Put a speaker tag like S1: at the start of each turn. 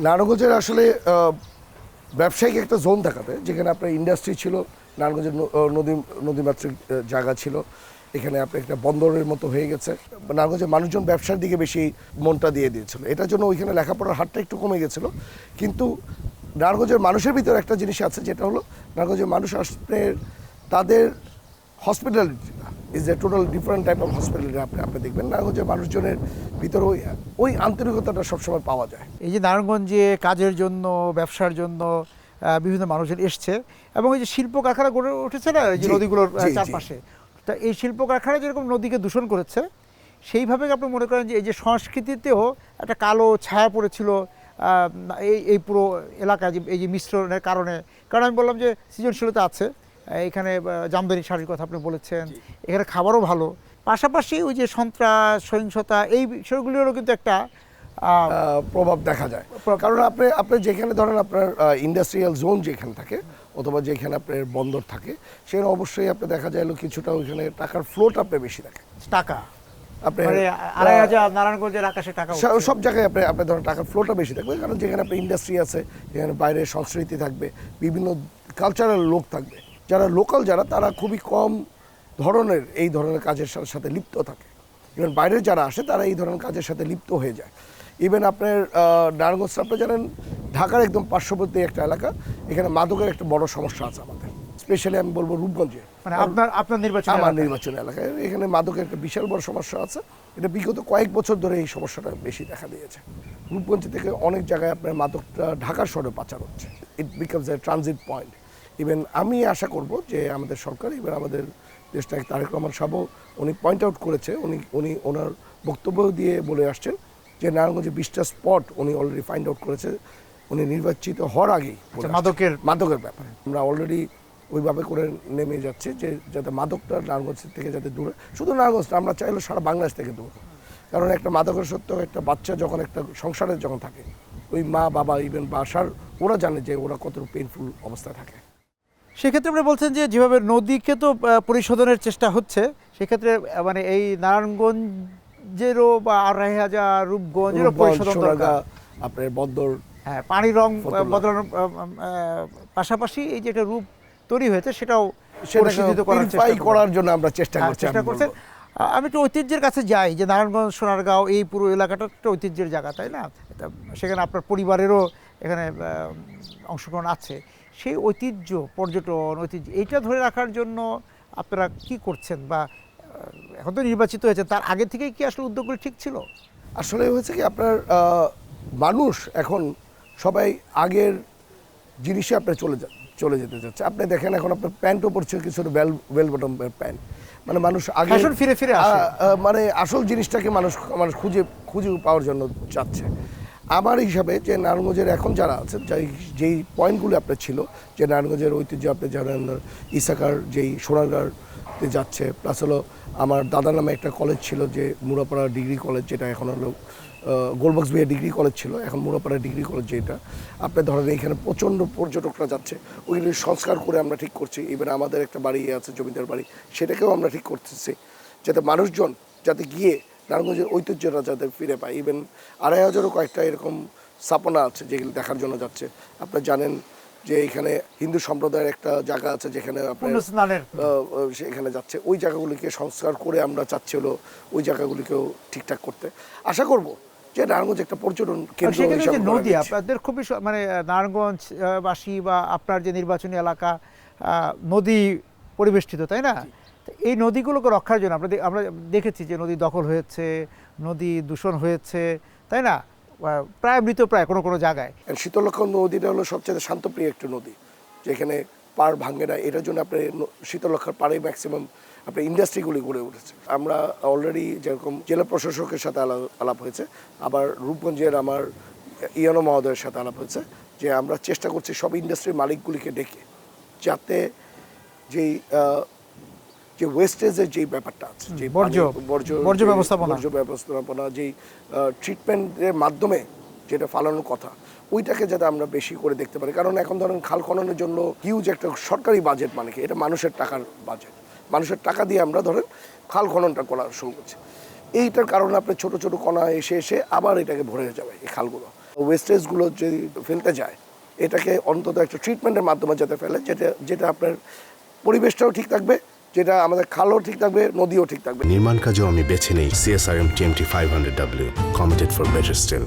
S1: নারায়ণগঞ্জের আসলে ব্যবসায়িক একটা জোন থাকাতে যেখানে আপনার ইন্ডাস্ট্রি ছিল, নারায়ণগঞ্জের নদীমাতৃক জায়গা ছিল, এখানে আপনার একটা বন্দরের মতো হয়ে গেছে। নারায়ণগঞ্জের মানুষজন ব্যবসার দিকে বেশি মনটা দিয়ে দিয়েছিল, এটার জন্য ওইখানে লেখাপড়ার হারটা একটু কমে গেছিলো। কিন্তু নারায়ণগঞ্জের মানুষের ভিতরে একটা জিনিস আছে, যেটা হলো নারায়ণগঞ্জের মানুষ আসলে তাদের হসপিটালিটিটা is a total different type of hospitality. আপনি দেখবেন নারায়ণগঞ্জের মানুষজনের ভিতরে ওই আন্তরিকতাটা সবসময় পাওয়া যায়।
S2: এই যে নারায়ণগঞ্জে কাজের জন্য, ব্যবসার জন্য বিভিন্ন মানুষজন এসছে, এবং এই যে শিল্প কারখানা গড়ে উঠেছে না এই যে নদীগুলোর চারপাশে, তা এই শিল্প কারখানা যেরকম নদীকে দূষণ করেছে, সেইভাবে আপনি মনে করেন যে এই যে সংস্কৃতিতেও একটা কালো ছায়া পড়েছিল এই পুরো এলাকায়, যে এই যে মিশ্রণের কারণে। কারণ আমি বললাম যে সৃজনশীলতা আছে এখানে, জামদানি শাড়ির কথা আপনি বলেছেন, এখানে খাবারও ভালো, পাশাপাশি ওই যে সন্ত্রাস, সহিংসতা, এই বিষয়গুলিরও কিন্তু একটা
S1: প্রভাব দেখা যায়। কারণ আপনি যেখানে ধরেন আপনার ইন্ডাস্ট্রিয়াল জোন যেখানে থাকে, অথবা যেখানে আপনার বন্দর থাকে, সেখানে অবশ্যই আপনি দেখা যায় কিছু ওইখানে টাকার ফ্লোটা আপনি বেশি থাকে।
S2: টাকা
S1: আপনার
S2: নারায়ণগঞ্জের আকাশে টাকা
S1: সব জায়গায় আপনি ধরেন টাকার ফ্লোটা বেশি থাকবে, কারণ যেখানে আপনার ইন্ডাস্ট্রি আছে, যেখানে বাইরের সংস্কৃতি থাকবে, বিভিন্ন কালচারাল লোক থাকবে, যারা লোকাল তারা খুবই কম ধরনের এই ধরনের কাজের সাথে লিপ্ত থাকে। ইভেন বাইরের যারা আসে তারা এই ধরনের কাজের সাথে লিপ্ত হয়ে যায়। ইভেন আপনার নারায়ণগঞ্জ আপনি জানেন ঢাকার একদম পার্শ্ববর্তী একটা এলাকা, এখানে মাদকের একটা বড় সমস্যা আছে আমাদের, স্পেশালি আমি বলবো রূপগঞ্জে,
S2: মানে আপনার
S1: নির্বাচন এলাকায় এখানে মাদকের একটা বিশাল বড় সমস্যা আছে। এটা বিগত কয়েক বছর ধরে এই সমস্যাটা বেশি দেখা দিয়েছে। রূপগঞ্জ থেকে অনেক জায়গায় আপনার মাদকটা ঢাকার শহরে পাচার হচ্ছে, it becomes a transit point. Even আমি আশা করব যে আমাদের সরকার, এবার আমাদের দেশটাকে তারেক রহমান সাহেব উনি পয়েন্ট আউট করেছে, উনি ওনার বক্তব্য দিয়ে বলে আসছেন যে নারায়ণগঞ্জে 20টা স্পট উনি অলরেডি ফাইন্ড আউট করেছে, উনি নির্বাচিত হওয়ার আগেই। মাদকের ব্যাপারে আমরা অলরেডি ওইভাবে করে নেমে যাচ্ছে যে যাতে মাদকটা নারায়ণগঞ্জ থেকে যাতে দূরে, শুধু নারায়ণগঞ্জ আমরা চাইলে সারা বাংলাদেশ থেকে দূর। কারণ একটা মাদকের সত্য একটা বাচ্চা যখন একটা সংসারে যখন থাকে, ওই মা বাবা ইভেন বাসার ওরা জানে যে ওরা কতটুকু পেইনফুল অবস্থায় থাকে।
S2: সেক্ষেত্রে আপনি বলছেন যে যেভাবে নদীকে তো পরিশোধনের চেষ্টা হচ্ছে, সেক্ষেত্রে মানে এই নারায়ণগঞ্জেরও বা আড়াইহাজার, রূপগঞ্জেরও পরিশোধন দরকার।
S1: আপনার বন্দর,
S2: হ্যাঁ, পানি রং বদলানোর পাশাপাশি এই যে একটা রূপ তৈরি হয়েছে সেটাও
S1: করার জন্য আমরা চেষ্টা করছি।
S2: আমি একটু ঐতিহ্যের কাছে যাই, যে নারায়ণগঞ্জ, সোনারগাঁও, এই পুরো এলাকাটা একটা ঐতিহ্যের জায়গা, তাই না? সেখানে আপনার পরিবারেরও এখানে অংশগ্রহণ আছে। সেই ঐতিহ্য, পর্যটন ঐতিহ্য, এইটা ধরে রাখার জন্য আপনারা কি করছেন? বা এখন তো নির্বাচিত হয়েছে, তার আগে থেকেই কি আসলে উদ্যোগগুলো ঠিক ছিল?
S1: আসলে হয়েছে কি, আপনার মানুষ এখন সবাই আগের জিনিসে আপনার চলে যেতে চাচ্ছে। আপনি দেখেন এখন আপনার প্যান্টও পরছে কিছু ওয়েল বটম প্যান্ট, মানে মানুষ আগে
S2: ফিরে আসে,
S1: মানে আসল জিনিসটাকে মানুষ খুঁজে পাওয়ার জন্য চাচ্ছে। আমার হিসাবে যে নারায়ণগঞ্জের এখন যারা আছে, যেই পয়েন্টগুলো আপনার ছিল, যে নারায়ণগঞ্জের ঐতিহ্য আপনি জানেন, ইসাকার যেই সোনারগাঁতে যাচ্ছে, প্লাস হলো আমার দাদার নামে একটা কলেজ ছিল, যে মুরাপাড়া ডিগ্রি কলেজ, যেটা এখন হলো গোলবক্স বিয়ে ডিগ্রি কলেজ ছিল, এখন মুরাপাড়া ডিগ্রি কলেজ। যেটা আপনি ধরেন এখানে প্রচণ্ড পর্যটকরা যাচ্ছে, ওইগুলি সংস্কার করে আমরা ঠিক করছি। এবার আমাদের একটা বাড়ি আছে, জমিদার বাড়ি, সেটাকেও আমরা ঠিক করতেছি, যাতে মানুষজন যাতে গিয়ে নারায়ণগঞ্জের ঐতিহ্যটা যাতে ফিরে পায়। ইভেন 2500-এরও কয়েকটা এরকম স্থাপনা আছে যেগুলো দেখার জন্য যাচ্ছে। আপনারা জানেন যে এখানে হিন্দু সম্প্রদায়ের একটা জায়গা আছে, যেখানে আপনার সেখানে যাচ্ছে, ওই জায়গাগুলিকে সংস্কার করে আমরা চাচ্ছি হলো ওই জায়গাগুলিকেও ঠিকঠাক করতে। আশা করব যে নারায়ণগঞ্জ একটা পর্যটন কেন্দ্র হিসেবে।
S2: নদী আপনাদের খুবই, মানে নারায়ণগঞ্জবাসী বা আপনার যে নির্বাচনী এলাকা, নদী পরিবেষ্টিত, তাই না? এই নদীগুলোকে রক্ষার জন্য আমরা দেখেছি যে নদী দখল হয়েছে, নদী দূষণ হয়েছে, তাই না? প্রায় মৃতপ্রায় কোনো জায়গায়।
S1: শীতলক্ষ্যা নদীটা হলো সবচেয়ে শান্তপ্রিয় একটা নদী, যেখানে পাড় ভাঙে না। এটার জন্য আপনার শীতলক্ষ্যার পাড়ে ম্যাক্সিমাম আপনার ইন্ডাস্ট্রিগুলি গড়ে উঠেছে। আমরা অলরেডি যেরকম জেলা প্রশাসকের সাথে আলাপ হয়েছে, আবার রূপগঞ্জের আমার ইয়নো মহোদয়ের সাথে আলাপ হয়েছে, যে আমরা চেষ্টা করছি সব ইন্ডাস্ট্রির মালিকগুলিকে ডেকে, যাতে যেই যে ওয়েস্টেজের যেই ব্যাপারটা আছে, যে বর্জ্য ব্যবস্থাপনা, যেই ট্রিটমেন্টের মাধ্যমে যেটা ফালানোর কথা, ওইটাকে যাতে আমরা বেশি করে দেখতে পারি। কারণ এখন ধরেন খাল খননের জন্য হিউজ একটা সরকারি বাজেট, মানে কি এটা মানুষের টাকার বাজেট, মানুষের টাকা দিয়ে আমরা ধরেন খাল খননটা করা শুরু করছি। এইটার কারণে আপনার ছোট ছোট কণা এসে আবার এটাকে ভরে যাবে এই খালগুলো। ওয়েস্টেজগুলো যদি ফেলতে যায় এটাকে অন্তত একটা ট্রিটমেন্টের মাধ্যমে যাতে ফেলে যেটা আপনার পরিবেশটাও ঠিক থাকবে, যেটা আমাদের খালও ঠিক থাকবে, নদীও ঠিক থাকবে।
S3: নির্মাণ কাজেও আমি বেছে নেই CSRM TMT 500W, committed for better still।